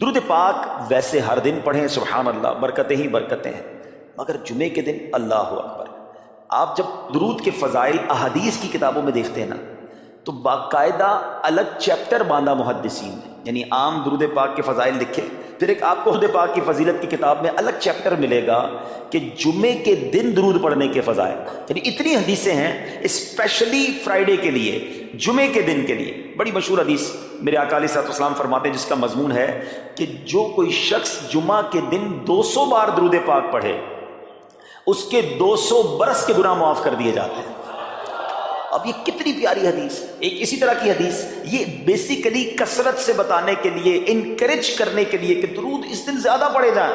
درود پاک ویسے ہر دن پڑھیں، سبحان اللہ، برکتیں ہی برکتیں ہیں، مگر جمعے کے دن اللہ اکبر۔ آپ جب درود کے فضائل احادیث کی کتابوں میں دیکھتے ہیں نا، تو باقاعدہ الگ چیپٹر باندھا محدثین نے، یعنی عام درود پاک کے فضائل لکھے، پھر ایک آپ کو درود پاک کی فضیلت کی کتاب میں الگ چیپٹر ملے گا کہ جمعے کے دن درود پڑھنے کے فضائل، یعنی اتنی حدیثیں ہیں اسپیشلی فرائیڈے کے لیے، جمعے کے دن کے لیے۔ بڑی مشہور حدیث میرے آقا علیہ الصلوۃ والسلام فرماتے ہیں، جس کا مضمون ہے کہ جو کوئی شخص جمعہ کے دن 200 بار درود پاک پڑھے، اس کے 200 برس کے گناہ معاف کر دیے جاتے ہیں۔ اب یہ کتنی پیاری حدیث، ایک اسی طرح کی حدیث، یہ بیسیکلی کثرت سے بتانے کے لیے، انکریج کرنے کے لیے کہ درود اس دن زیادہ پڑھے جائیں،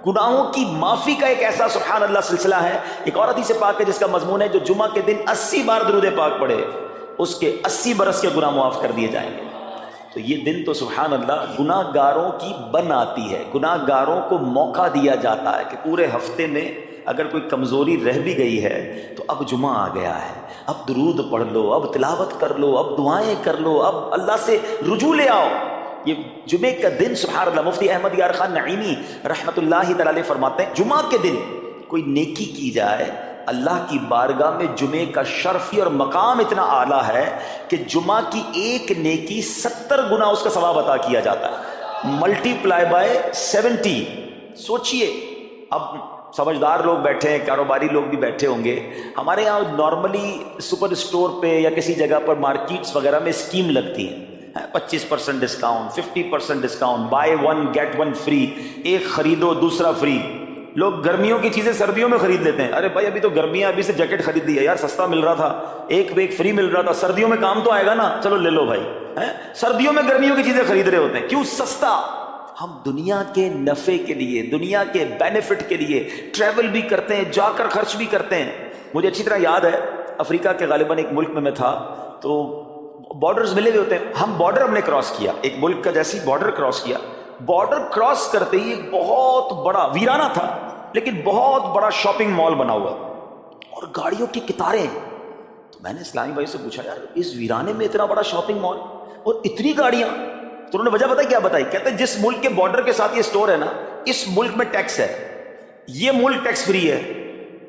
گناہوں کی معافی کا ایک ایسا سبحان اللہ سلسلہ ہے۔ ایک اور حدیث پاک ہے جس کا مضمون ہے جو جمعہ کے دن 80 بار درود پاک پڑھے، اس کے 80 برس کے گناہ معاف کر دیے جائیں گے۔ تو یہ دن تو سبحان اللہ گناہ گاروں کی بن آتی ہے، گناہ گاروں کو موقع دیا جاتا ہے کہ پورے ہفتے میں اگر کوئی کمزوری رہ بھی گئی ہے تو اب جمعہ آ گیا ہے، اب درود پڑھ لو، اب تلاوت کر لو، اب دعائیں کر لو، اب اللہ سے رجوع لے آؤ۔ یہ جمعے کا دن سبحان اللہ، مفتی احمد یار خان نعیمی رحمۃ اللہ تعالی علیہ فرماتے ہیں، جمعہ کے دن کوئی نیکی کی جائے، اللہ کی بارگاہ میں جمعے کا شرف اور مقام اتنا اعلیٰ ہے کہ جمعہ کی ایک نیکی 70 گنا اس کا ثواب عطا کیا جاتا ہے، ملٹی پلائی بائی 70۔ سوچئے، اب سمجھدار لوگ بیٹھے ہیں، کاروباری لوگ بھی بیٹھے ہوں گے، ہمارے یہاں نارملی سپر اسٹور پہ یا کسی جگہ پر مارکیٹس وغیرہ میں اسکیم لگتی ہیں، 25% discount, 50% discount, buy one get one free, ایک خریدو دوسرا فری۔ لوگ گرمیوں کی چیزیں سردیوں میں خرید لیتے ہیں، ارے بھائی ابھی تو گرمیاں، ابھی سے جیکٹ خرید لی ہے یار، سستا مل رہا تھا، ایک پہ ایک فری مل رہا تھا، سردیوں میں کام تو آئے گا نا، چلو لے لو بھائی۔ سردیوں میں گرمیوں کی چیزیں خرید رہے ہوتے ہیں، کیوں؟ سستا۔ ہم دنیا کے نفع کے لیے، دنیا کے بینیفٹ کے لیے ٹریول بھی کرتے ہیں، جا کر خرچ بھی کرتے ہیں۔ مجھے اچھی طرح یاد ہے، افریقہ کے غالباً ایک ملک میں تھا، تو بارڈرز ملے ہوئے ہوتے ہیں، ہم بارڈر ہم نے کراس کیا، ایک ملک کا جیسی بارڈر کراس کیا، بارڈر کراس کرتے ہی ایک بہت بڑا ویرانہ تھا لیکن بہت بڑا شاپنگ مال بنا ہوا اور گاڑیوں کی قطاریں۔ تو میں نے اسلامی بھائی سے پوچھا، یار اس ویرانے میں اتنا بڑا شاپنگ مال اور اتنی گاڑیاں؟ تو انہوں نے وجہ بتائی، کیا بتائی؟ کہتے ہیں جس ملک کے بارڈر کے ساتھ یہ سٹور ہے نا، اس ملک میں ٹیکس ہے، یہ ملک ٹیکس فری ہے۔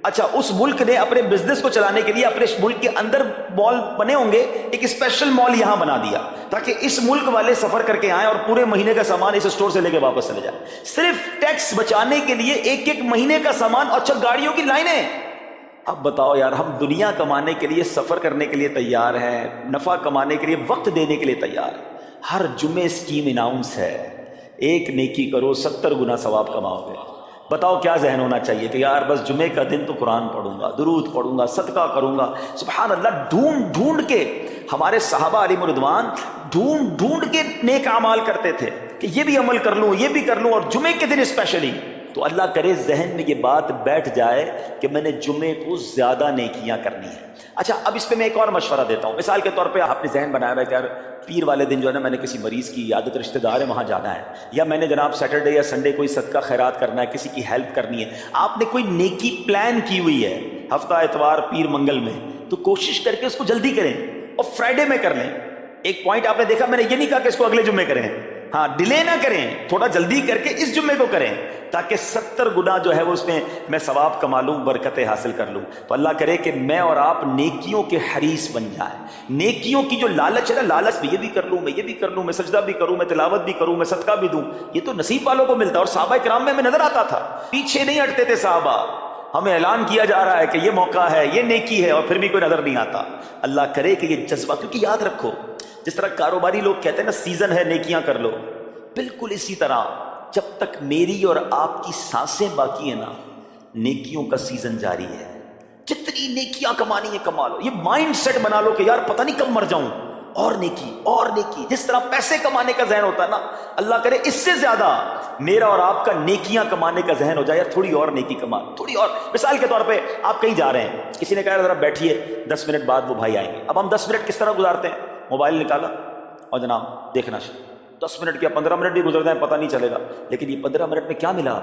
اچھا، اس ملک نے اپنے بزنس کو چلانے کے لیے اپنے ملک کے اندر مال بنے ہوں گے، ایک اسپیشل مال یہاں بنا دیا تاکہ اس ملک والے سفر کر کے آئیں اور پورے مہینے کا سامان اس سٹور سے لے کے واپس چلے جائیں، صرف ٹیکس بچانے کے لیے ایک ایک مہینے کا سامان۔ اچھا، گاڑیوں کی لائنیں۔ اب بتاؤ یار، ہم دنیا کمانے کے لیے، سفر کرنے کے لیے تیار ہیں، نفع کمانے کے لیے وقت دینے کے لیے تیار ہیں، ہر جمعے اسکیم اناؤنس ہے، ایک نیکی کرو 70 گنا ثواب کماؤ گے۔ بتاؤ کیا ذہن ہونا چاہیے کہ یار بس جمعے کا دن تو قرآن پڑھوں گا، درود پڑھوں گا، صدقہ کروں گا۔ سبحان اللہ، ڈھونڈ ڈھونڈ کے ہمارے صحابہ علیہ رضوان ڈھونڈ ڈھونڈ کے نیک اعمال کرتے تھے کہ یہ بھی عمل کر لوں، یہ بھی کر لوں، اور جمعے کے دن اسپیشلی۔ تو اللہ کرے ذہن میں یہ بات بیٹھ جائے کہ میں نے جمعے کو زیادہ نیکیاں کرنی ہیں۔ اچھا، اب اس پہ میں ایک اور مشورہ دیتا ہوں۔ مثال کے طور پہ آپ نے ذہن بنایا ہے کہ یار پیر والے دن جو ہے نا، میں نے کسی مریض کی عیادت، رشتہ دار ہے وہاں جانا ہے، یا میں نے جناب سیٹرڈے یا سنڈے کوئی صدقہ خیرات کرنا ہے، کسی کی ہیلپ کرنی ہے۔ آپ نے کوئی نیکی پلان کی ہوئی ہے ہفتہ اتوار پیر منگل میں، تو کوشش کر کے اس کو جلدی کریں اور فرائیڈے میں کر لیں۔ ایک پوائنٹ آپ نے دیکھا، میں نے یہ نہیں کہا کہ اس کو اگلے جمعے کریں، ہاں ڈیلے نہ کریں، تھوڑا جلدی کر کے اس جمعے کو کریں تاکہ 70 گنا جو ہے وہ اس میں ثواب کما لوں، برکتیں حاصل کر لوں۔ تو اللہ کرے کہ میں اور آپ نیکیوں کے حریص بن جائیں۔ نیکیوں کی جو لالچ ہے نا، لالچ میں یہ بھی کر لوں، میں یہ بھی کر لوں، میں سجدہ بھی کروں، میں تلاوت بھی کروں، میں صدقہ بھی دوں، یہ تو نصیب والوں کو ملتا ہے۔ اور صحابہ کرام میں ہمیں نظر آتا تھا، پیچھے نہیں ہٹتے تھے صحابہ، ہمیں اعلان کیا جا رہا ہے کہ یہ موقع ہے، یہ نیکی ہے، اور پھر بھی کوئی نظر نہیں آتا۔ اللہ کرے کہ یہ جذبہ، کیونکہ یاد رکھو جس طرح کاروباری لوگ کہتے ہیں نا سیزن ہے نیکیاں کر لو، بالکل اسی طرح جب تک میری اور آپ کی سانسیں باقی ہیں نا، نیکیوں کا سیزن جاری ہے۔ جتنی نیکیاں کمانی ہے کما لو، یہ مائنڈ سیٹ بنا لو کہ یار پتہ نہیں کب مر جاؤں، اور نیکی اور نیکی۔ جس طرح پیسے کمانے کا ذہن ہوتا ہے نا، اللہ کرے اس سے زیادہ میرا اور آپ کا نیکیاں کمانے کا ذہن ہو جائے، یار تھوڑی اور نیکی کما، تھوڑی اور۔ مثال کے طور پہ آپ کہیں جا رہے ہیں، کسی نے کہا ذرا بیٹھیے 10 منٹ بعد وہ بھائی آئیں گے۔ اب ہم 10 منٹ کس طرح گزارتے ہیں؟ موبائل نکالا اور جناب دیکھنا شروع، 10 منٹ کیا 15 منٹ بھی گزر جائیں پتہ نہیں چلے گا، لیکن یہ 15 منٹ میں کیا ملا؟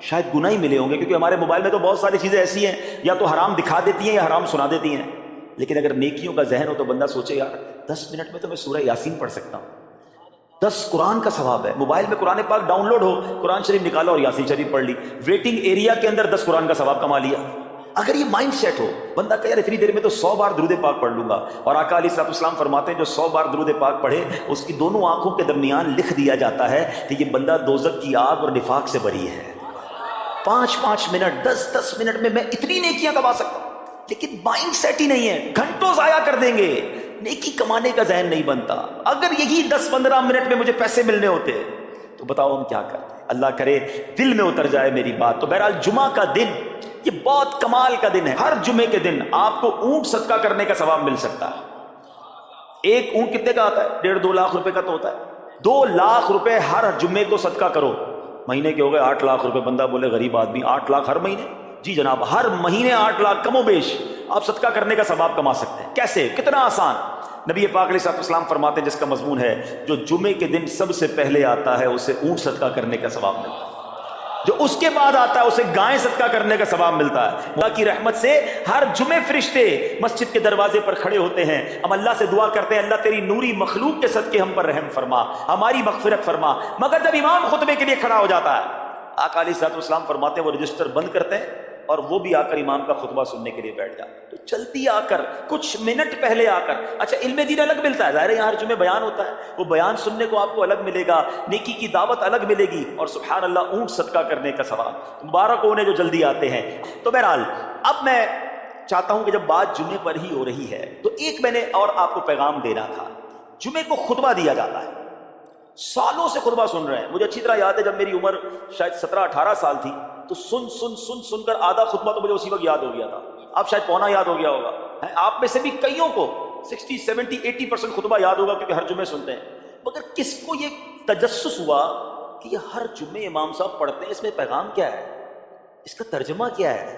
شاید گناہ ہی ملے ہوں گے، کیونکہ ہمارے موبائل میں تو بہت ساری چیزیں ایسی ہیں یا تو حرام دکھا دیتی ہیں یا حرام سنا دیتی ہیں۔ لیکن اگر نیکیوں کا ذہن ہو تو بندہ سوچے یار 10 منٹ میں تو میں سورہ یاسین پڑھ سکتا ہوں، 10 قرآن کا ثواب ہے. موبائل میں قرآن پاک ڈاؤن لوڈ ہو, قرآن شریف نکالا اور یاسین شریف پڑھ لی, ویٹنگ ایریا کے اندر 10 قرآن کا ثواب کما لیا. اگر یہ مائنڈ سیٹ ہو, بندہ کہ یار اتنی دیر میں تو 100 بار درود پاک پڑھ لوں گا, اور آقا علیہ الصلوۃ والسلام فرماتے ہیں جو 100 بار درود پاک پڑھے اس کی دونوں آنکھوں کے درمیان لکھ دیا جاتا ہے کہ یہ بندہ دوزخ کی آگ اور نفاق سے بری ہے. 5 منٹ 10 منٹ میں اتنی نیکیاں کما سکتا ہوں, لیکن مائنڈ سیٹ ہی نہیں ہے, گھنٹوں ضائع کر دیں گے, نیکی کمانے کا ذہن نہیں بنتا. اگر یہی 10-15 منٹ میں مجھے پیسے ملنے ہوتے تو بتاؤ ہم کیا کرتے. اللہ کرے دل میں اتر جائے میری بات. تو بہرحال جمعہ کا دن یہ بہت کمال کا دن ہے. ہر جمعے کے دن آپ کو اونٹ صدقہ کرنے کا ثواب مل سکتا ہے. ایک اونٹ کتنے کا آتا ہے؟ 1.5-2 لاکھ روپے کا تو ہوتا ہے. 2 لاکھ روپے ہر جمعے کو صدقہ کرو, مہینے کے ہو گئے 8 لاکھ روپے. بندہ بولے غریب آدمی 8 لاکھ ہر مہینے؟ جی جناب, ہر مہینے 8 لاکھ کم و بیش آپ صدقہ کرنے کا ثواب کما سکتے ہیں. کیسے؟ کتنا آسان. نبی پاک علیہ الصلوۃ والسلام فرماتے ہیں جس کا مضمون ہے جو جمعے کے دن سب سے پہلے آتا ہے اسے اونٹ صدقہ کرنے کا ثواب ملتا ہے, جو اس کے بعد آتا ہے اسے گائے صدقہ کرنے کا ثواب ملتا ہے. اللہ کی رحمت سے ہر جمعے فرشتے مسجد کے دروازے پر کھڑے ہوتے ہیں. ہم اللہ سے دعا کرتے ہیں اللہ تیری نوری مخلوق کے صدقے ہم پر رحم فرما, ہماری مغفرت فرما. مگر جب امام خطبے کے لیے کھڑا ہو جاتا ہے, آقا علیہ الصلوۃ والسلام فرماتے ہیں وہ رجسٹر بند کرتے ہیں اور وہ بھی آ کر امام کا خطبہ سننے کے لیے بیٹھ جاتے. تو جلدی آ کر, کچھ منٹ پہلے آ کر. اچھا, علم دین الگ ملتا ہے, ظاہر ہے یہاں ہر جمعے بیان ہوتا ہے, وہ بیان سننے کو آپ کو الگ ملے گا, نیکی کی دعوت الگ ملے گی, اور سبحان اللہ اونٹ صدقہ کرنے کا ثواب. مبارک انہیں جو جلدی آتے ہیں. تو بہرحال اب میں چاہتا ہوں کہ جب بات جمعے پر ہی ہو رہی ہے تو ایک میں نے اور آپ کو پیغام دینا تھا. جمعے کو خطبہ دیا جاتا ہے, سالوں سے خطبہ سن رہے ہیں. مجھے اچھی طرح یاد ہے جب میری عمر شاید 17-18 سال تھی تو سن کر آدھا خطبہ تو مجھے اسی وقت یاد ہو گیا تھا. اب شاید پونا یاد ہو گیا ہوگا. آپ میں سے بھی کئیوں کو 60-70-80% خطبہ یاد ہوگا کیونکہ ہر جمعے سنتے ہیں. مگر کس کو یہ تجسس ہوا کہ یہ ہر جمعے امام صاحب پڑھتے ہیں, اس میں پیغام کیا ہے, اس کا ترجمہ کیا ہے,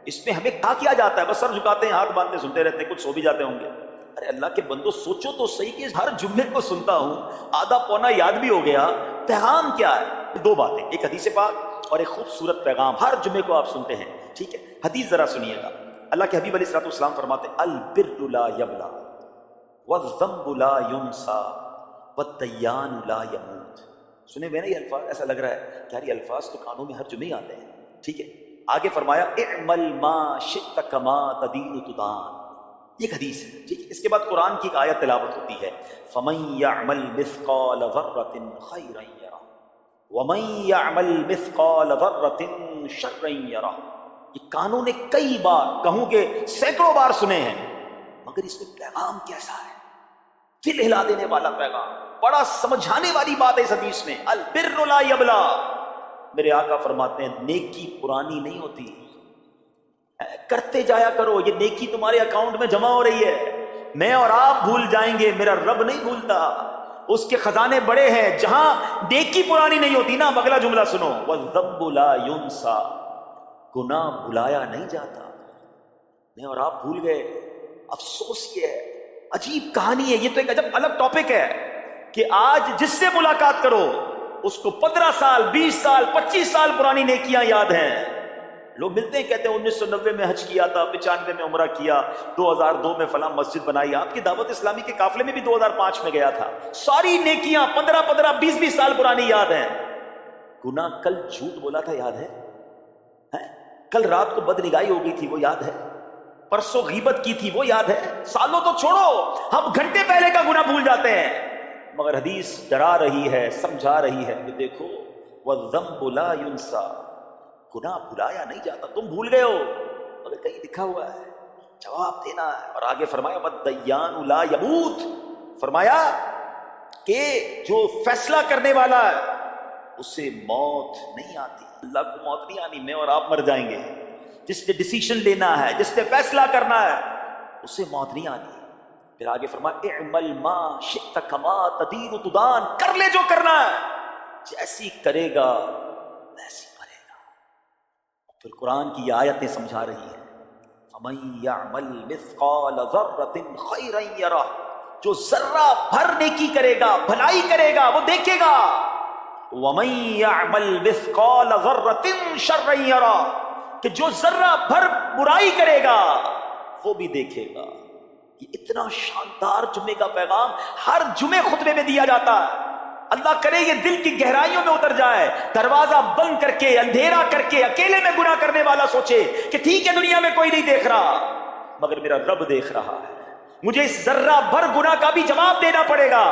اس میں ہمیں کیا جاتا ہے؟ بس سر جھکاتے ہیں, ہاتھ باندھتے سنتے رہتے ہیں, کچھ سو بھی جاتے ہوں گے. ارے اللہ کے بندو سوچو تو صحیح کہ ہر جمعے کو سنتا ہوں, آدھا پونا یاد بھی ہو گیا, پیغام کیا ہے؟ 2 باتیں, ایک حدیث پاک اور ایک خوبصورت پیغام. ہر جمعے کو آپ سنتے ہیں, ٹھیک ہے. حدیث ذرا سنیے گا. اللہ کے حبیب علیہ الصلوۃ والسلام فرماتے ہیں البر لا یبلا والذنب لا ینسا والدیان لا یموت. سنے ہوئے نا یہ الفاظ؟ ایسا لگ رہا ہے کہ یار یہ الفاظ تو کانوں میں ہر جمعے آتے ہیں, ٹھیک ہے. آگے فرمایا اعمل ما شئت کما تدین تدان. یہ حدیث ہے, ٹھیک ہے. اس کے بعد قرآن کی ایک آیت تلاوت ہوتی ہے فمن یعمل مثقال ذرۃ خیرا یرہ ومن یعمل مثقال ذرۃ شرا یرہ. یہ کانوں نے کئی بار, کہوں کہ سینکڑوں بار سنے ہیں, مگر اس میں پیغام کیسا ہے؟ دل ہلا دینے والا پیغام, بڑا سمجھانے والی بات ہے اس حدیث میں. البر لا یبلا. میرے آقا فرماتے ہیں نیکی پرانی نہیں ہوتی, کرتے جایا کرو, یہ نیکی تمہارے اکاؤنٹ میں جمع ہو رہی ہے. میں اور آپ بھول جائیں گے, میرا رب نہیں بھولتا, اس کے خزانے بڑے ہیں. جہاں نیکی پرانی نہیں ہوتی نا, اگلا جملہ سنو والذنب لا ینسا, گناہ بھلایا نہیں جاتا. میں اور آپ بھول گئے, افسوس یہ ہے, عجیب کہانی ہے. یہ تو ایک عجب الگ ٹاپک ہے کہ آج جس سے ملاقات کرو اس کو 15 سال 20 سال 25 سال پرانی نیکیاں یاد ہیں. لوگ ملتے ہیں کہتے ہیں 1990 میں حج کیا تھا, 95 میں عمرہ کیا, 2002 میں فلاں مسجد بنائی. آپ کی دعوت اسلامی کے قافلے میں بھی 2005 میں گیا تھا. ساری نیکیاں 15 20 سال پرانی یاد ہیں. گناہ کل جھوٹ بولا تھا یاد ہے, کل رات کو بد نگاہی ہو گئی تھی وہ یاد ہے, پرسوں غیبت کی تھی وہ یاد ہے. سالوں تو چھوڑو, ہم گھنٹے پہلے کا گناہ بھول جاتے ہیں. مگر حدیث ڈرا رہی ہے, سمجھا رہی ہے کہ دیکھو والذنب لا ینسا, گناہ بھلایا نہیں جاتا. تم بھول گئے ہو مگر کہیں لکھا ہوا ہے, جواب دینا ہے. اور آگے فرمایا والدیان لا یموت, فرمایا کہ جو فیصلہ کرنے والا ہے اسے موت نہیں آتی. اللہ کو موت نہیں آنی, میں اور آپ مر جائیں گے. جس نے ڈیسیشن لینا ہے, جس نے فیصلہ کرنا ہے, اسے موت نہیں آنی. پھر آگے فرمایا اعمل ما شئت کما تدین تدان, کر لے جو کرنا ہے, جیسی کرے گا ویسی مرے گا. پھر قرآن کی یہ آیتیں سمجھا رہی ہیں فمن یعمل مثقال ذرۃ خیرا یرہ, جو ذرہ بھر نیکی کرے گا, بھلائی کرے گا, وہ دیکھے گا. ومن یعمل مثقال ذرۃ شرا یرہ, کہ جو ذرہ بھر برائی کرے گا وہ بھی دیکھے گا. یہ اتنا شاندار جمعے کا پیغام ہر جمعے خطبے میں دیا جاتا ہے. اللہ کرے یہ دل کی گہرائیوں میں اتر جائے، دروازہ بند کر کے، اندھیرا کر کے، اکیلے میں گناہ کرنے والا سوچے کہ ٹھیک ہے دنیا میں کوئی نہیں دیکھ رہا مگر میرا رب دیکھ رہا ہے، مجھے اس ذرہ بھر گناہ کا بھی جواب دینا پڑے گا۔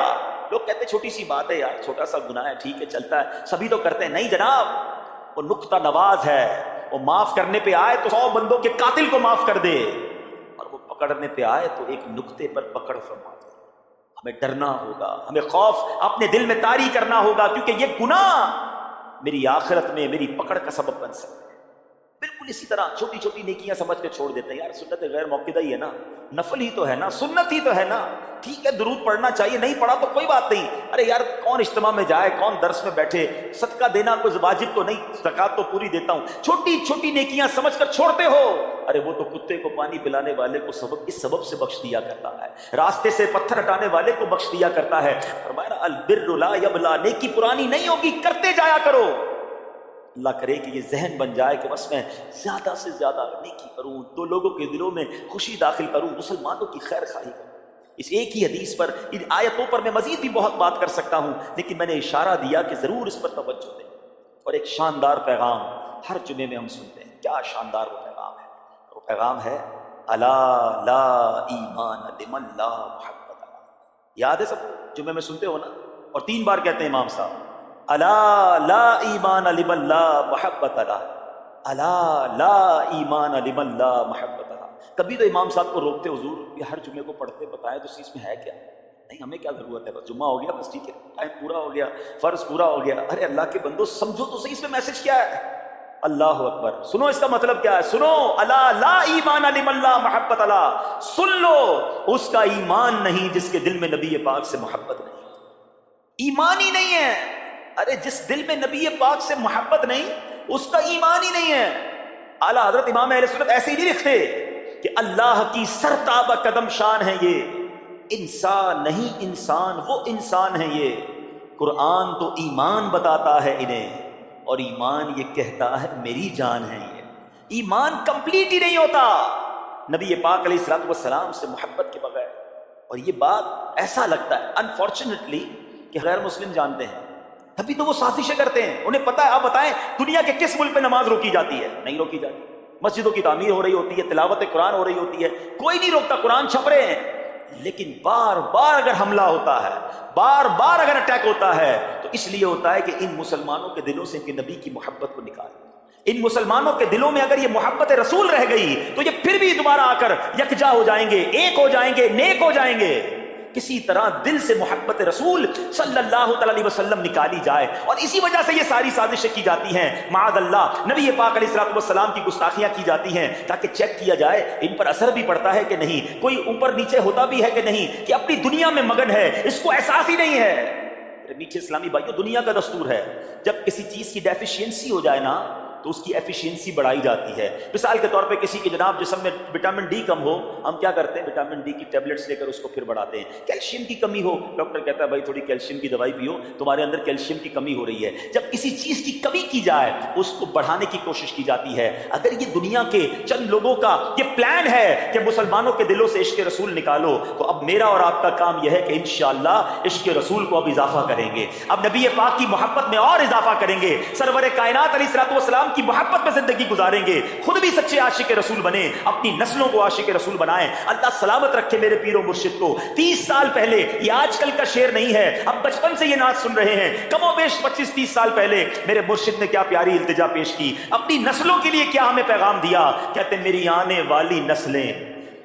لوگ کہتے ہیں چھوٹی سی بات ہے یار، چھوٹا سا گناہ ہے، ٹھیک ہے چلتا ہے، سبھی تو کرتے ہیں۔ نہیں جناب، وہ نقطہ نواز ہے، وہ معاف کرنے پہ آئے تو 100 بندوں کے قاتل کو معاف کر دے، اور وہ پکڑنے پہ آئے تو ایک نقطے پر پکڑ فرما دے۔ ہمیں ڈرنا ہوگا، ہمیں خوف اپنے دل میں طاری کرنا ہوگا، کیونکہ یہ گناہ میری آخرت میں میری پکڑ کا سبب بن سکتا ہے۔ بالکل اسی طرح چھوٹی چھوٹی نیکیاں سمجھ کے چھوڑ دیتے ہیں، یار سنت غیر موقدہ ہی ہے نا، نفل ہی تو ہے نا، سنت ہی تو ہے نا، ٹھیک ہے درود پڑھنا چاہیے، نہیں پڑھا تو کوئی بات نہیں۔ ارے یار کون اجتماع میں جائے، کون درس میں بیٹھے، صدقہ دینا کوئی واجب تو نہیں، زکوٰۃ تو پوری دیتا ہوں، چھوٹی چھوٹی نیکیاں سمجھ کر چھوڑتے ہو۔ ارے وہ تو کتے کو پانی پلانے والے کو اس سبب سے بخش دیا کرتا ہے، راستے سے پتھر ہٹانے والے کو بخش دیا کرتا ہے۔ فرمایا نا البر لا یبلا، نیکی پرانی نہیں ہوگی، کرتے جایا کرو۔ اللہ کرے کہ یہ ذہن بن جائے کہ بس میں زیادہ سے زیادہ نیکی کروں، تو لوگوں کے دلوں میں خوشی داخل کروں، مسلمانوں کی خیر خواہی کروں۔ اس ایک ہی حدیث پر، ان آیتوں پر میں مزید بھی بہت بات کر سکتا ہوں، لیکن میں نے اشارہ دیا کہ ضرور اس پر توجہ دیں۔ اور ایک شاندار پیغام ہر جمعے میں ہم سنتے ہیں، کیا شاندار وہ پیغام ہے، وہ پیغام ہے الا لا ایمان لمن لا محبت له۔ یاد ہے سب جمعے میں سنتے ہو نا، اور 3 بار کہتے ہیں امام صاحب، الا لا ایمان لمن لا محبت له، الا لا ایمان لمن لا محبت له۔ کبھی تو امام صاحب کو روکتے، حضور یہ ہر جمعے کو پڑھتے، بتائیں تو اس میں ہے کیا؟ نہیں ہمیں کیا ضرورت ہے، بس جمعہ ہو گیا بس ٹھیک ہے، ٹائم پورا ہو گیا، فرض پورا ہو گیا۔ ارے اللہ کے بندو سمجھو تو صحیح، اس میں میسج کیا ہے؟ اللہ اکبر، سنو اس کا مطلب کیا ہے، سنو، الا لا ایمان لمن لا محبت له، سن لو اس کا ایمان نہیں جس کے دل میں نبی پاک سے محبت نہیں، ایمان ہی نہیں ہے۔ ارے جس دل میں نبی پاک سے محبت نہیں اس کا ایمان ہی نہیں ہے۔ اعلیٰ حضرت امام اہل سنت ایسے ہی نہیں لکھتے کہ اللہ کی سرتابہ قدم شان ہے یہ، انسان نہیں انسان، وہ انسان ہے یہ۔ قرآن تو ایمان بتاتا ہے انہیں، اور ایمان یہ کہتا ہے میری جان ہے یہ۔ ایمان کمپلیٹ ہی نہیں ہوتا نبی پاک علیہ الصلوۃ والسلام سے محبت کے بغیر۔ اور یہ بات ایسا لگتا ہے انفارچونیٹلی کہ غیر مسلم جانتے ہیں، تبھی تو وہ سازشیں کرتے ہیں، انہیں پتا ہے۔ آپ بتائیں دنیا کے کس ملک پہ نماز روکی جاتی ہے؟ نہیں روکی جاتی۔ مسجدوں کی تعمیر ہو رہی ہوتی ہے، تلاوت قرآن ہو رہی ہوتی ہے، کوئی نہیں روکتا، قرآن چھپ رہے ہیں، لیکن بار بار اگر حملہ ہوتا ہے، بار بار اگر اٹیک ہوتا ہے تو اس لیے ہوتا ہے کہ ان مسلمانوں کے دلوں سے ان کے نبی کی محبت کو نکال۔ ان مسلمانوں کے دلوں میں اگر یہ محبت رسول رہ گئی تو یہ پھر بھی دوبارہ آ کر یکجا ہو جائیں گے، ایک ہو جائیں گے، نیک ہو جائیں گے۔ کسی طرح دل سے محبت رسول صلی اللہ تعالی علیہ وسلم نکالی جائے، اور اسی وجہ سے یہ ساری سازشیں کی جاتی ہیں۔ معاذ اللہ نبی پاک علیہ الصلوۃ والسلام کی گستاخیاں کی جاتی ہیں تاکہ چیک کیا جائے ان پر اثر بھی پڑتا ہے کہ نہیں، کوئی اوپر نیچے ہوتا بھی ہے کہ نہیں، کہ اپنی دنیا میں مگن ہے، اس کو احساس ہی نہیں ہے۔ میٹھے اسلامی بھائیو، دنیا کا دستور ہے جب کسی چیز کی ڈیفیشینسی ہو جائے نا تو اس کی ایفیشینسی بڑھائی جاتی ہے۔ مثال کے طور پہ کسی کے جناب جسم میں وٹامن ڈی کم ہو، ہم کیا کرتے ہیں، وٹامن ڈی کی ٹیبلٹس لے کر اس کو پھر بڑھاتے ہیں۔ کیلشیم کی کمی ہو، ڈاکٹر کہتا ہے بھائی تھوڑی کیلشیم کی دوائی پیو، تمہارے اندر کیلشیم کی کمی ہو رہی ہے۔ جب کسی چیز کی کمی کی جائے اس کو بڑھانے کی کوشش کی جاتی ہے۔ اگر یہ دنیا کے چند لوگوں کا یہ پلان ہے کہ مسلمانوں کے دلوں سے عشق رسول نکالو، تو اب میرا اور آپ کا کام یہ ہے کہ انشاءاللہ عشق رسول کو اب اضافہ کریں گے، اب نبی پاک کی محبت میں اور اضافہ کریں گے، سرور کائنات علیہ الصلوۃ والسلام کی محبت میں زندگی گزاریں گے، خود بھی سچے عاشق رسول بنے، اپنی نسلوں کو عاشق رسول بنائیں۔ اللہ سلامت رکھے میرے پیر و مرشد کو۔ 30 سال پہلے، یہ آج کل کا شعر نہیں ہے، اب بچپن سے یہ نعت سن رہے ہیں، کم و بیش 25-30 سال پہلے میرے مرشد نے کیا پیاری التجا پیش کی، اپنی نسلوں کے لیے کیا ہمیں پیغام دیا۔ کہتے میری آنے والی نسلیں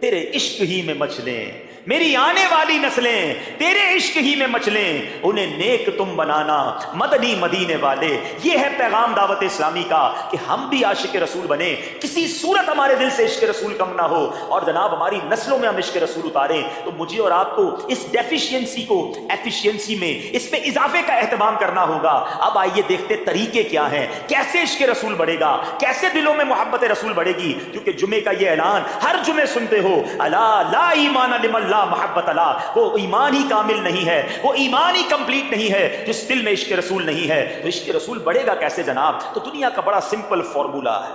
تیرے عشق ہی میں مچلیں، میری آنے والی نسلیں تیرے عشق ہی میں مچلیں، انہیں نیک تم بنانا مدنی مدینے والے۔ یہ ہے پیغام دعوت اسلامی کا کہ ہم بھی عاشق رسول بنے، کسی صورت ہمارے دل سے عشق رسول کم نہ ہو، اور جناب ہماری نسلوں میں ہم عشق رسول اتاریں۔ تو مجھے اور آپ کو اس ڈیفیشینسی کو ایفیشینسی میں، اس میں اضافے کا اہتمام کرنا ہوگا۔ اب آئیے دیکھتے طریقے کیا ہیں، کیسے عشق رسول بڑھے گا، کیسے دلوں میں محبت رسول بڑھے گی۔ کیونکہ جمعے کا یہ اعلان ہر جمعے سنتے ہو، الا لا ایمان لمن لا محبت لا، وہ ایمان ہی کامل نہیں ہے، وہ ایمان ہی کمپلیٹ نہیں ہے جس دل میں عشق رسول نہیں ہے۔ تو عشق رسول بڑھے گا کیسے جناب؟ تو دنیا کا بڑا سمپل فارمولا ہے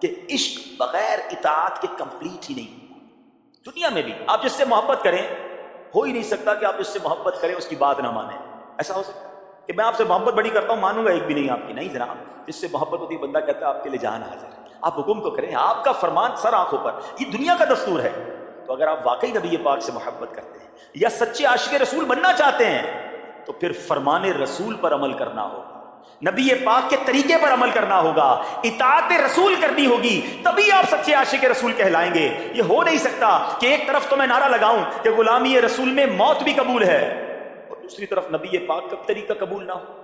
کہ عشق بغیر اطاعت کے کمپلیٹ ہی نہیں۔ دنیا میں بھی آپ جس سے محبت کریں، ہو ہی نہیں سکتا کہ آپ جس سے محبت کریں اس کی بات نہ مانیں، ایسا ہو سکتا ہے؟ کہ میں آپ سے محبت بڑی کرتا ہوں، مانوں گا ایک بھی نہیں آپ کی. نہیں جناب، جس سے محبت ہوتی ہے بندہ کہتا ہے آپ کے لیے جان حاضر ہے. آپ حکم تو کریں، آپ کا فرمان سر آنکھوں پر، یہ دنیا کا دستور ہے. تو اگر آپ واقعی نبی پاک سے محبت کرتے ہیں یا سچے عاشق رسول بننا چاہتے ہیں تو پھر فرمان رسول پر عمل کرنا ہوگا، نبی پاک کے طریقے پر عمل کرنا ہوگا، اطاعت رسول کرنی ہوگی، تبھی آپ سچے عاشق رسول کہلائیں گے. یہ ہو نہیں سکتا کہ ایک طرف تو میں نعرہ لگاؤں کہ غلامی رسول میں موت بھی قبول ہے اور دوسری طرف نبی پاک کا طریقہ قبول نہ ہو،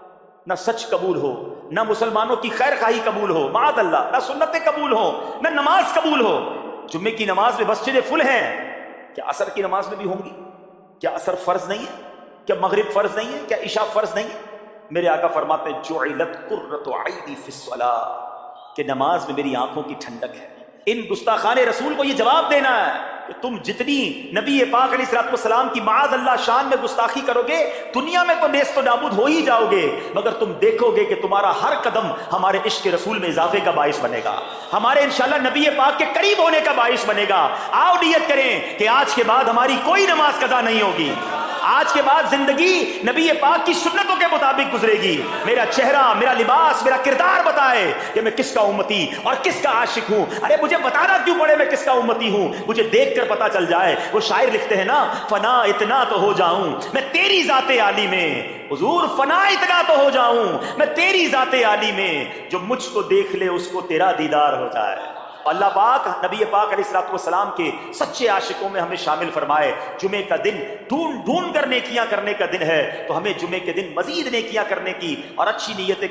نہ سچ قبول ہو، نہ مسلمانوں کی خیر خواہی قبول ہو، معاذ اللہ، نہ سنتیں قبول ہو، نہ نماز قبول ہو. جمعے کی نماز میں مسجدیں فل ہیں، کیا عصر کی نماز میں بھی ہوں گی؟ کیا عصر فرض نہیں ہے؟ کیا مغرب فرض نہیں ہے؟ کیا عشاء فرض نہیں ہے؟ میرے آقا فرماتے ہیں جعلت قرۃ عینی فی الصلاۃ، کہ نماز میں میری آنکھوں کی ٹھنڈک ہے. ان گستاخان رسول کو یہ جواب دینا ہے کہ تم جتنی نبی پاک علیہ الصلوۃ والسلام کی معاذ اللہ شان میں گستاخی کرو گے، دنیا میں تو نیست و نابود ہو ہی جاؤ گے، مگر تم دیکھو گے کہ تمہارا ہر قدم ہمارے عشق رسول میں اضافے کا باعث بنے گا، ہمارے انشاءاللہ نبی پاک کے قریب ہونے کا باعث بنے گا. آؤ نیت کریں کہ آج کے بعد ہماری کوئی نماز قضا نہیں ہوگی، آج کے بعد زندگی نبی پاک کی سنتوں کے مطابق گزرے گی. میرا چہرہ، میرا لباس، میرا کردار بتائے کہ میں کس کا امتی اور کس کا عاشق ہوں. ارے مجھے بتانا کیوں پڑے میں کس کا امتی ہوں، مجھے دیکھ کر پتا چل جائے. وہ شاعر لکھتے ہیں نا، فنا اتنا تو ہو جاؤں میں تیری ذات عالی میں، حضور فنا اتنا تو ہو جاؤں میں تیری ذات عالی میں، جو مجھ کو دیکھ لے اس کو تیرا دیدار ہو جائے. اللہ پاک نبی پاک علیہ الصلوۃ والسلام کے سچے عاشقوں میں ہمیں شامل فرمائے. جمعے کا دن ڈھونڈ کر نیکیاں کرنے کا دن ہے، تو ہمیں جمعے کے دن مزید نیکیاں کرنے کی اور اچھی نیتیں